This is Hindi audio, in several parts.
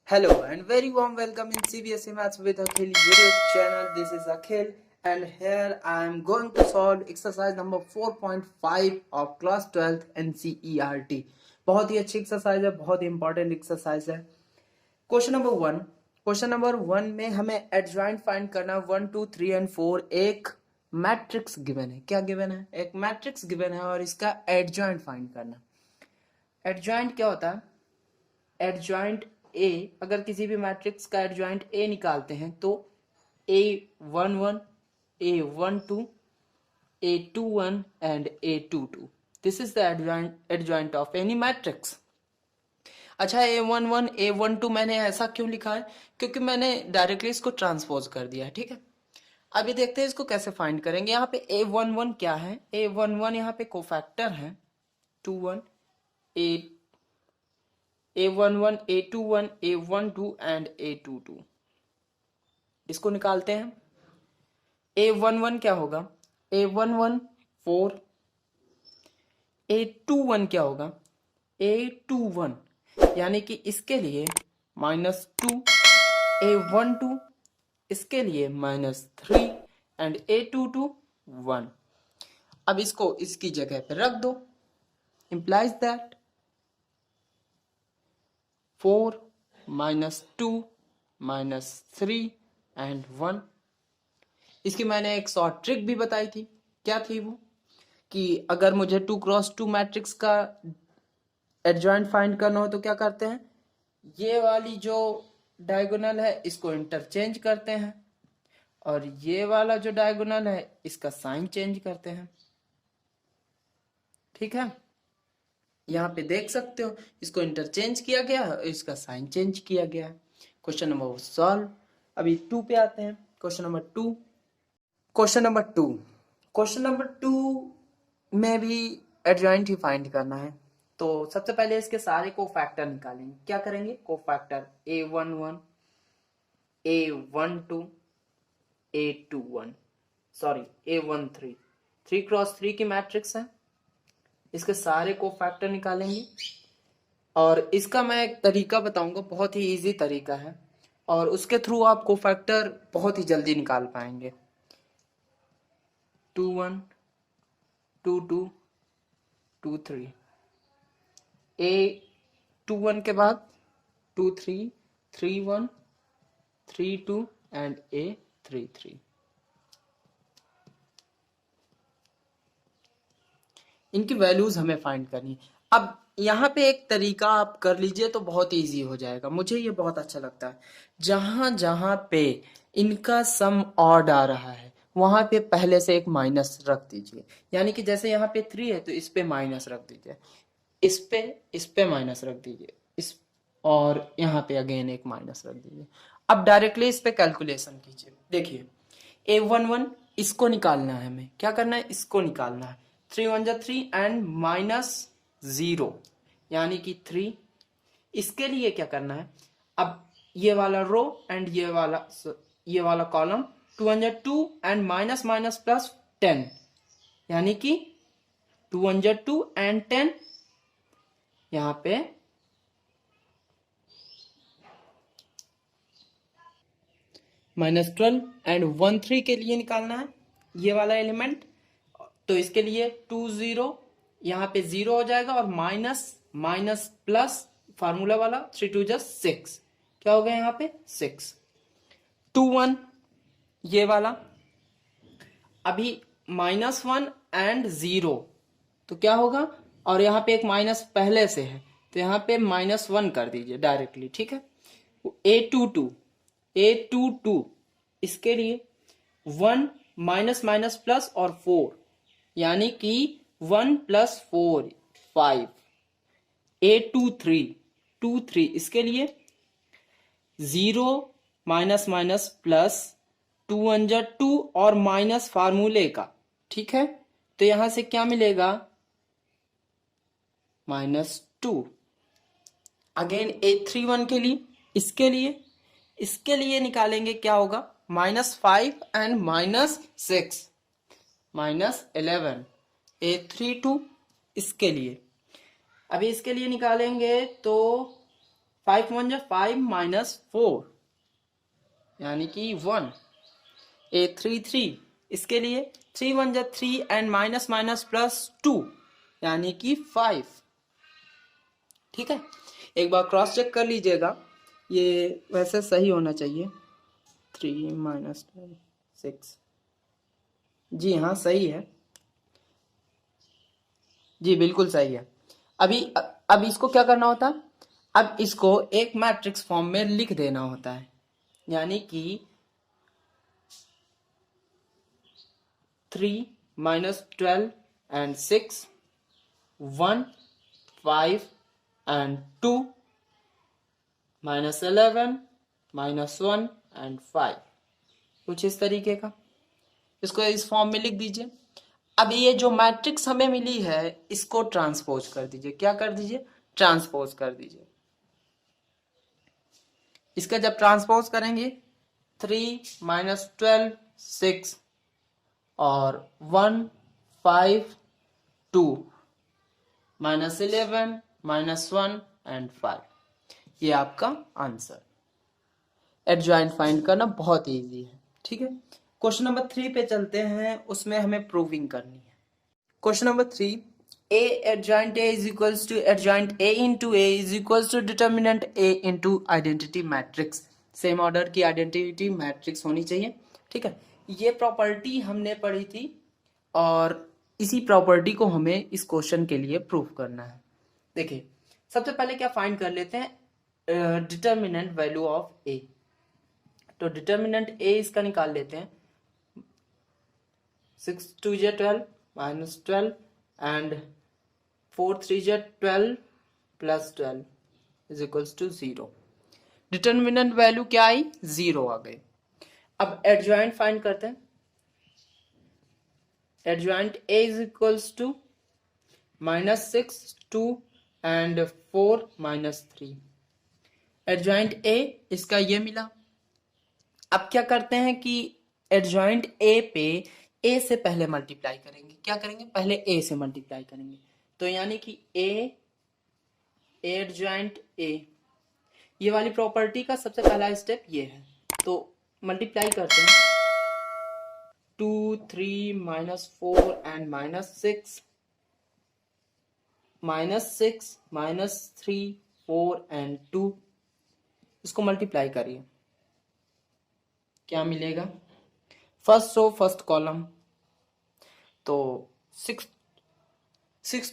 Hello and very warm welcome in CBSE Maths with Akhil YouTube channel. This is Akhil and here I am going to solve exercise number 4.5 of class 12th NCERT. बहुत ही अच्छी एक्सरसाइज है, बहुत ही इंपॉर्टेंट एक्सरसाइज है। क्वेश्चन नंबर वन में हमें एडजॉइंट फाइंड करना 1 2 3 एंड 4। एक मैट्रिक्स गिवन है। क्या गिवन है? एक मैट्रिक्स गिवन है और इसका एडजॉइंट फाइंड करना। एडजॉइंट क्या होता है? एडजॉइंट ए, अगर किसी भी मैट्रिक्स का एडजॉइंट ए निकालते हैं तो A11, A12, A21 and A22, this is the adjoint of any matrix. अच्छा, A11 A12 मैंने ऐसा क्यों लिखा है? क्योंकि मैंने डायरेक्टली इसको ट्रांसपोज कर दिया है। ठीक है, अभी देखते हैं इसको कैसे फाइंड करेंगे। यहाँ पे A11 क्या है? A11 यहाँ पे कोफैक्टर है 21, A11, A21, A12 and A22। इसको निकालते हैं। A11 क्या होगा? A11 4, A21 क्या होगा? A21 यानी कि इसके लिए -2, A12 इसके लिए -3 एंड A22 1। अब इसको इसकी जगह पे रख दो। implies that 4 -2 -3 and 1। इसकी मैंने एक शॉर्ट ट्रिक भी बताई थी। क्या थी वो? कि अगर मुझे 2x2 मैट्रिक्स का एडजॉइंट फाइंड करना हो तो क्या करते हैं, ये वाली जो डायगोनल है इसको इंटरचेंज करते हैं और ये वाला जो डायगोनल है इसका साइन चेंज करते हैं। ठीक है, यहाँ पे देख सकते हो इसको इंटरचेंज किया गया है और इसका साइन चेंज किया गया है। Question number solve. अभी 2 पे आते हैं। क्वेश्चन नंबर टू में भी एडजॉइंट ही फाइंड करना है। तो सबसे पहले इसके सारे कोफैक्टर निकालेंगे। क्या करेंगे? Cofactor A11, A12, A21, sorry A13, 3x3 की मैट्रिक्स है। इसके सारे कोफैक्टर निकालेंगे और इसका मैं एक तरीका बताऊंगा, बहुत ही इजी तरीका है और उसके थ्रू आप कोफैक्टर बहुत ही जल्दी निकाल पाएंगे। 21, 22, 23, A21 के बाद 23, 31, 32 एंड A33। इनकी वैल्यूज हमें फाइंड करनी है। अब यहाँ पे एक तरीका आप कर लीजिए तो बहुत इजी हो जाएगा। मुझे ये बहुत अच्छा लगता है। जहां जहां पे इनका सम ऑड आ रहा है वहां पे पहले से एक माइनस रख दीजिए। यानी कि जैसे यहाँ पे 3 है तो इस पे माइनस रख दीजिए, इस पे माइनस रख दीजिए, इस और यहाँ पे अगेन एक माइनस रख दीजिए। अब डायरेक्टली इस पे कैलकुलेशन कीजिए। देखिए A11 इसको निकालना है हमें। क्या करना है? इसको निकालना है। 3 1 जा 3 एंड -0 यानी कि 3। इसके लिए क्या करना है? अब ये वाला रो एंड ये वाला कॉलम 2 1 जा 2 एंड माइनस माइनस प्लस 10 यानी कि 2 1 जा 2 एंड 10 यहां पे -12 एंड 1 3 के लिए निकालना है ये वाला एलिमेंट। तो इसके लिए 2 0 यहाँ पे 0 हो जाएगा और माइनस माइनस प्लस फार्मूला वाला 3 2 जा 6। क्या हो गया यहाँ पे? 6 2 1 ये वाला। अभी -1 एंड 0 तो क्या होगा? और यहाँ पे एक माइनस पहले से है तो यहाँ पे -1 कर दीजिए डायरेक्टली। ठीक है, A22 इसके लिए 1 माइनस माइनस प्लस और 4 यानी कि 1 + 4 5। A23 इसके लिए 0 माइनस माइनस प्लस 2 1 जा 2 और माइनस फार्मूले का। ठीक है, तो यहां से क्या मिलेगा? -2। अगेन A31 के लिए इसके लिए निकालेंगे। क्या होगा? -5 एंड -6 -11। A32 इसके लिए, अभी इसके लिए निकालेंगे तो 5 1 जा 5 माइनस 4 यानी कि 1। ए 3 3, इसके लिए 3 1 जा 3 एंड माइनस माइनस प्लस 2 यानी कि 5। ठीक है, एक बार क्रॉस चेक कर लीजिएगा, ये वैसे सही होना चाहिए। 3 माइनस 6, जी हाँ सही है, जी बिल्कुल सही है। अब इसको क्या करना होता है, अब इसको एक मैट्रिक्स फॉर्म में लिख देना होता है, यानी कि 3 minus 12 and 6, 1 5 and 2, minus 11 minus 1 and 5, कुछ इस तरीके का। इसको इस फॉर्म में लिख दीजिए। अब ये जो मैट्रिक्स हमें मिली है इसको ट्रांसपोज कर दीजिए। क्या कर दीजिए, ट्रांसपोज कर दीजिए। इसका जब ट्रांसपोज करेंगे 3 माइनस 12 6 और 1 5 2 माइनस 11 माइनस 1 एंड 5, ये आपका आंसर। एडजॉइंट फाइंड करना बहुत इजी है। ठीक है, क्वेश्चन नंबर 3 पे चलते हैं, उसमें हमें प्रूविंग करनी है। Question number 3, a adjoint a is equals to adjoint a into a is equals to determinant a into identity matrix। Same order की आइडेंटिटी मैट्रिक्स होनी चाहिए। ठीक है, ये प्रॉपर्टी हमने पढ़ी थी और इसी प्रॉपर्टी को हमें इस क्वेश्चन के लिए प्रूफ करना है। देखिए, सबसे पहले क्या फाइंड कर लेते हैं, डिटर्मिनेंट वैल्यू ऑफ a। तो डिटर्मिनेंट a इसका निकाल लेते हैं। 6 2 जा 12 माइनस 12 एंड 4 3 जा 12 plus 12 is equals to 0। Determinant value क्या आई, 0 आ गई। अब एडजॉइंट फाइंड करते हैं। Adjoint a is equals to minus 6 2 and 4 minus 3। Adjoint a इसका ये मिला। अब क्या करते हैं कि एडजॉइंट a पे a से पहले मल्टीप्लाई करेंगे। क्या करेंगे, पहले a से मल्टीप्लाई करेंगे। तो यानी कि a एडजॉइंट a, ये वाली प्रॉपर्टी का सबसे पहला स्टेप ये है। तो मल्टीप्लाई करते हैं 2 3 minus 4 and minus 6 minus 3 4 and 2, इसको मल्टीप्लाई करिए, क्या मिलेगा, फर्स्ट रो फर्स्ट कॉलम। तो 6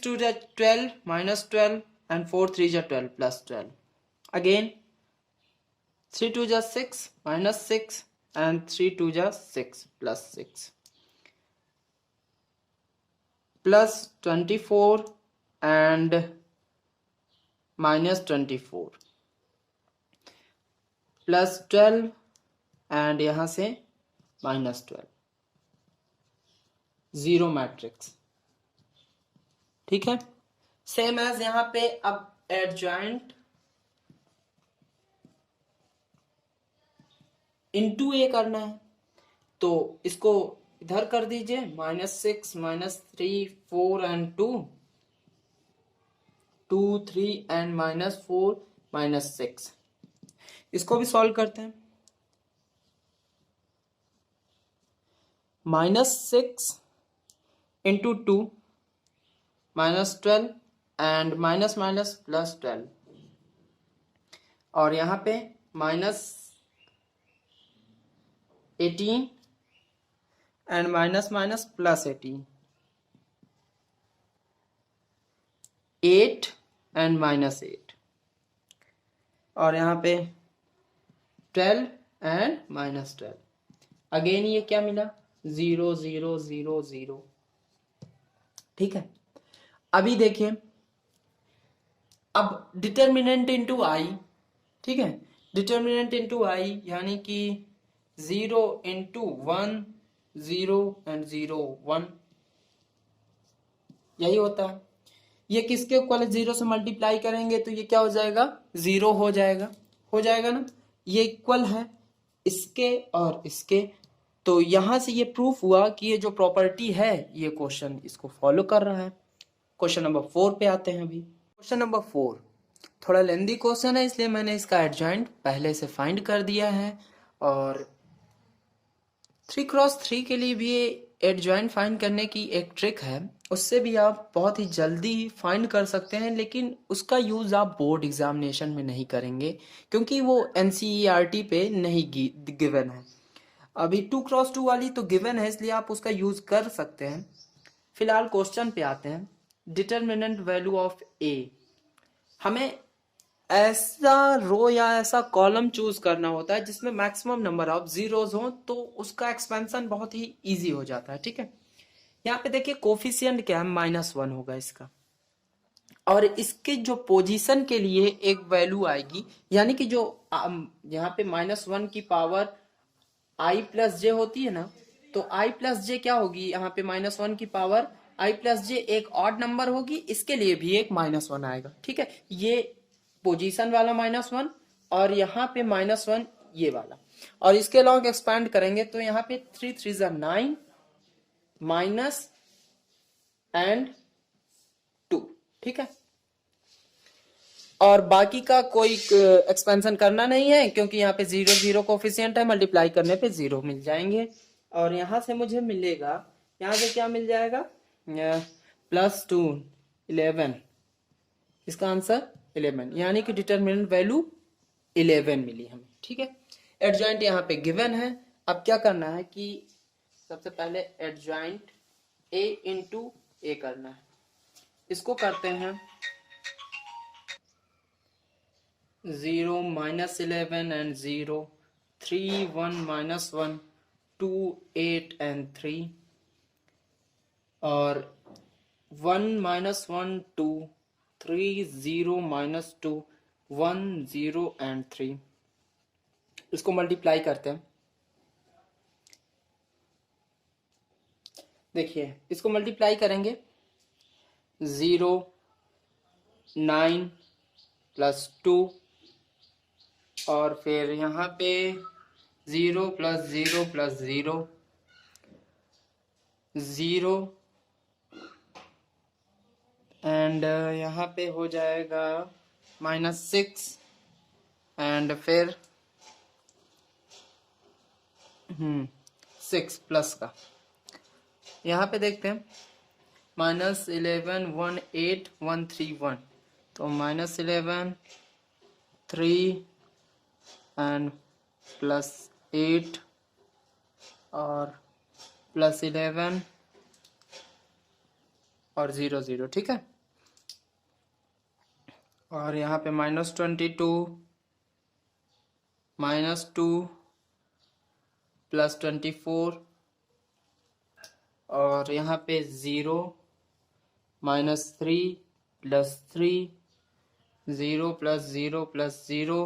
2 जा 12 माइनस 12 एंड 4 3 जा 12 प्लस 12। अगेन 3 2 जा 6 माइनस 6 एंड 3 2 जा 6 plus 6 plus 24 and minus 24 plus 12 and यहां से माइनस 12, 0 मैट्रिक्स। ठीक है, सेम एज यहां पे। अब एडजॉइंट इनटू ए करना है, तो इसको इधर कर दीजिए, minus 6 minus 3 4 and 2 2 3 and minus 4 minus 6। इसको भी सॉल्व करते हैं। Minus 6 into 2 minus 12 and minus minus plus 12, और यहाँ पे minus 18 and minus minus plus 18, 8 and minus 8, और यहाँ पे 12 एंड माइनस 12। अगेन ये क्या मिला, 0 0 0 0। ठीक है, अभी देखिए, अब डिटर्मिनेंट इनटू आई। ठीक है, डिटर्मिनेंट इनटू आई यानी कि 0 इंटू 1 0 एंड 0 1, यही होता है। ये किसके इक्वल है, 0 से मल्टीप्लाई करेंगे तो ये क्या हो जाएगा, 0 हो जाएगा ना। ये इक्वल है इसके और इसके, तो यहां से ये प्रूफ हुआ कि ये जो प्रॉपर्टी है ये क्वेश्चन इसको फॉलो कर रहा है। क्वेश्चन नंबर 4 पे आते हैं। अभी क्वेश्चन नंबर 4, थोड़ा लेंदी क्वेश्चन है, इसलिए मैंने इसका एडजॉइंट पहले से फाइंड कर दिया है। और 3x3 के लिए भी एडजॉइंट फाइंड करने की एक ट्रिक है, उससे भी आप बहुत ही जल्दी फाइंड कर सकते हैं, लेकिन उसका यूज़ आप बोर्ड एग्जामिनेशन में नहीं करेंगे क्योंकि वो एनसीईआरटी पे नहीं गिवन है। अभी 2x2 वाली तो गिवन है, इसलिए आप उसका यूज़ कर सकते हैं। फिलहाल क्वेश्चन पे आते हैं। डिटर्मिनेंट वैल्यू ऑफ ए, हमें ऐसा रो या ऐसा कॉलम चूज करना होता है जिसमें मैक्सिमम नंबर ऑफ जीरोज हो, तो उसका एक्सपेंशन बहुत ही इजी हो जाता है। ठीक है, यहाँ पे देखिए कोफिशियंट क्या है, -1 होगा इसका, और इसके जो पोजीशन के लिए एक वैल्यू आएगी, यानी कि जो यहाँ पे -1 की पावर i प्लस जे होती है ना, तो i प्लस जे क्या होगी, यहाँ पे -1 की पावर i प्लस जे एक ऑड नंबर होगी, इसके लिए भी एक -1 आएगा। ठीक है, ये पोजीशन वाला -1 और यहाँ पे -1 ये वाला, और इसके लॉन्ग एक्सपैंड करेंगे तो यहाँ पे 3 3 9 माइनस एंड 2। ठीक है, और बाकी का कोई एक्सपेंशन करना नहीं है क्योंकि यहाँ पे 0 0 कोफिशिएंट है, मल्टीप्लाई करने पे 0 मिल जाएंगे। और यहाँ से मुझे मिलेगा, यहाँ से क्या मिल जाएगा, +2 11, इसका आंसर 11, यानी कि डिटरमिनेंट वैल्यू 11 मिली हमें। ठीक है, एडजॉइंट यहाँ पे गिवन है। अब क्या करना है कि सबसे पहले एडजॉइंट a इंटू ए करना है, इसको करते हैं 0 -11 and 0 3 1 -1 2 8 and 3 और 1 -1 2 3 0 -2 1 0 and 3, इसको मल्टीप्लाई करते हैं। देखिए इसको मल्टीप्लाई करेंगे 0 9 +2 और फिर यहाँ पे 0 + 0 + 0 0 एंड यहाँ पे हो जाएगा -6 एंड फिर 6 प्लस का, यहाँ पे देखते हैं -11 1 8 1 3 1, तो -11 3 एंड +8 और +11 और 0 0। ठीक है, और यहाँ पे -22 -2 +24 और यहाँ पे 0 -3 +3 0 + 0 + 0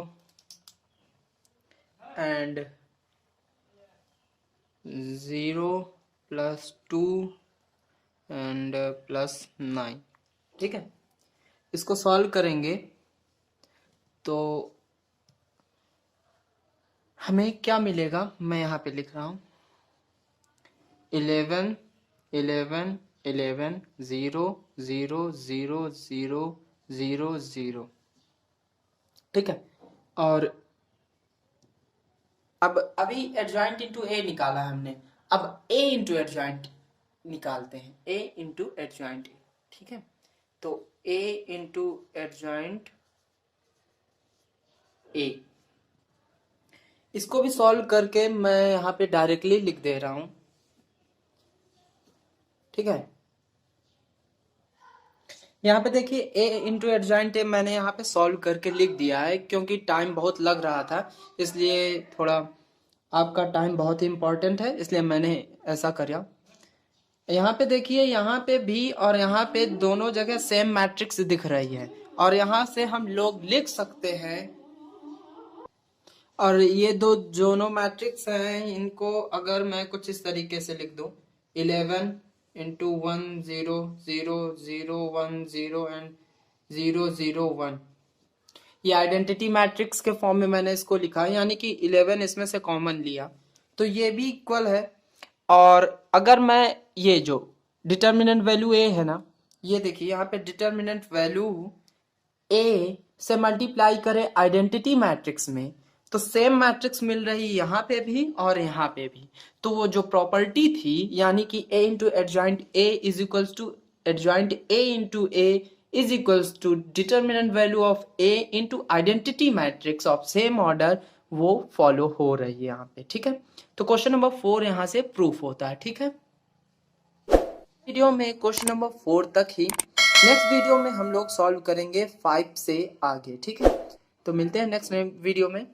एंड 0 + 2 एंड +9। ठीक है, इसको सॉल्व करेंगे तो हमें क्या मिलेगा, मैं यहाँ पे लिख रहा हूँ 11 11 11 0 0 0 0 0 0। ठीक है, और अब अभी एडजॉइंट इंटू ए निकाला है हमने, अब ए इंटू एडजॉइंट निकालते हैं, ए इंटू एडजॉइंट। ठीक है, तो ए इंटू एडजॉइंट ए, इसको भी सॉल्व करके मैं यहाँ पे डायरेक्टली लिख दे रहा हूं। ठीक है, यहाँ पे देखिए a इंटू एडजॉइंट ए मैंने यहाँ पे सॉल्व करके लिख दिया है, क्योंकि टाइम बहुत लग रहा था, इसलिए थोड़ा आपका टाइम बहुत ही इम्पोर्टेंट है, इसलिए मैंने ऐसा करा। यहाँ पे देखिए, यहाँ पे भी और यहाँ पे दोनों जगह सेम मैट्रिक्स दिख रही है, और यहाँ से हम लोग लिख सकते हैं, और ये दो दोनों मैट्रिक्स हैं, इनको अगर मैं कुछ इस तरीके से लिख दूं 11 इंटू 1 0 0 0 1 0 एंड 0 0 1, ये आइडेंटिटी मैट्रिक्स के फॉर्म में मैंने इसको लिखा है, यानी कि 11 इसमें से कॉमन लिया तो ये भी इक्वल है। और अगर मैं ये जो डिटर्मिनेंट वैल्यू ए है ना, ये देखिए यहाँ पे डिटर्मिनेंट वैल्यू ए से मल्टीप्लाई करें आइडेंटिटी मैट्रिक्स में तो सेम मैट्रिक्स मिल रही यहाँ पे भी और यहाँ पे भी। तो वो जो प्रॉपर्टी थी यानी कि A into adjoint A is equals to adjoint A into A is equals to determinant value of A into identity matrix of same order, वो फॉलो हो रही है यहाँ पे। ठीक है, तो क्वेश्चन नंबर 4 यहाँ से प्रूफ होता है। ठीक है, वीडियो में क्वेश्चन नंबर 4 तक ही, नेक्स्ट वीडियो में हम लोग सॉल्व करेंगे 5 से आगे। ठीक है, तो मिलते हैं नेक्स्ट वीडियो में।